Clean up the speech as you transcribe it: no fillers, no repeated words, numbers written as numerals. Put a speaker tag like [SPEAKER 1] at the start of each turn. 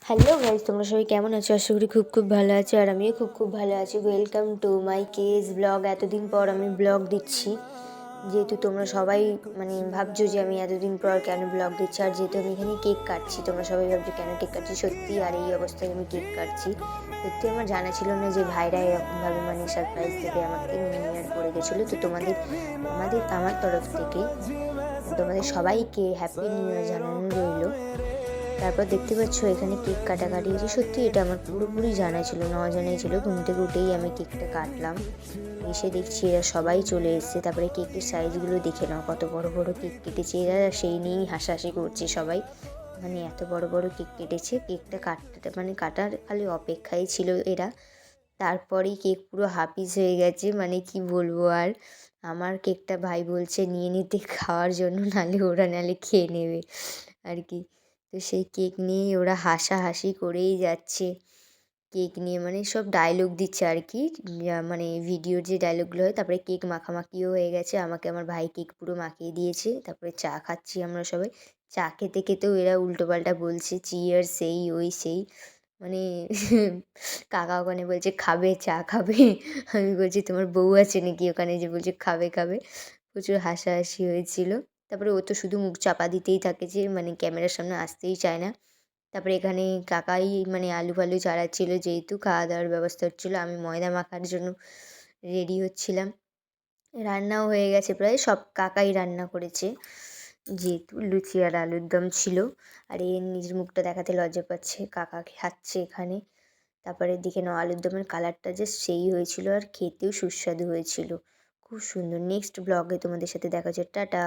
[SPEAKER 1] Hello guys, তোমরা সবাই কেমন আছো? আশা করি খুব ভালো আছো। আর আমিও খুব ভালো আছি। Welcome to my case blog. এতদিন পর আমি ব্লগ দিচ্ছি, যেহেতু তোমরা সবাই ভাবছো যে আমি এতদিন পর কেন ব্লগ দিচ্ছি। আর যেহেতু আমি এখানে কেক কাটছি, তোমরা সবাই ভাবছো কেন কেক কাটছি। সত্যি আর এই অবস্থায় আমি কেক কাটছি, সত্যি আমার জানা ছিল না যে ভাইরা এরকমভাবে সারপ্রাইজ দেবে আমাকে। নিউ ইয়ার পড়ে গেছিলো, তো আমার তরফ থেকে তোমাদের সবাইকে হ্যাপি নিউ ইয়ার জানানো রইলো। তারপর দেখতে পাচ্ছ এখানে কেক কাটাকাটি হয়েছে। সত্যি এটা আমার পুরোপুরি জানা ছিল না, অজানাই ছিল। ঘুম থেকে উঠেই আমি কেকটা কাটলাম, এসে দেখছি এরা সবাই চলে এসছে। তারপরে কেকের সাইজগুলো দেখে নাও, কত বড় বড় কেক কেটেছে এরা। সেই নিয়েই হাসাহাসি করছে সবাই, এত বড় বড় কেক কেটেছে। কেকটা কাটতে কাটার খালি অপেক্ষায় ছিল এরা। তারপরেই কেক পুরো হাফিস হয়ে গেছে, কি বলবো আর। আমার কেকটা ভাই বলছে নিয়ে নিতে খাওয়ার জন্য, নালে খেয়ে নেবে আর কি। তো সেই কেক নিয়েই ওরা হাসাহাসি করেই যাচ্ছে। কেক নিয়ে সব ডায়লগ দিচ্ছে আর কি, ভিডিওর যে ডায়লগগুলো হয়। তারপরে কেক মাখামাখিও হয়ে গেছে, আমাকে আমার ভাই কেক পুরো মাখিয়ে দিয়েছে। তারপরে চা খাচ্ছি আমরা সবাই। চা খেতে খেতেও এরা উল্টোপাল্টা বলছে, চিয়ার সেই ওই সেই মানে কাকা ওখানে বলছে খাবে, চা খাবে। আমি বলছি তোমার বউ আছে নাকি ওখানে যে বলছে খাবে খাবে। প্রচুর হাসাহাসি হয়েছিল। তারপরে ও তো শুধু মুখ চাপা দিতেই থাকে, যে ক্যামেরার সামনে আসতেই চায় না। তারপরে এখানে কাকাই আলু ফালু চাড়াচ্ছিল, যেহেতু খাওয়া দাওয়ার ব্যবস্থা হচ্ছিলো। আমি ময়দা মাখার জন্য রেডি হচ্ছিলাম। রান্নাও হয়ে গেছে প্রায়, সব কাকাই রান্না করেছে, যেহেতু লুচি আর আলুর দম ছিল। আর এর নিজের মুখটা দেখাতে লজ্জা পাচ্ছে, কাকা খাচ্ছে এখানে। তারপরে দেখে নাও আলুর দমের কালারটা যে সেই হয়েছিল, আর খেতেও সুস্বাদু হয়েছিল, খুব সুন্দর। নেক্সট ব্লগে তোমাদের সাথে দেখা হচ্ছে। টাটা।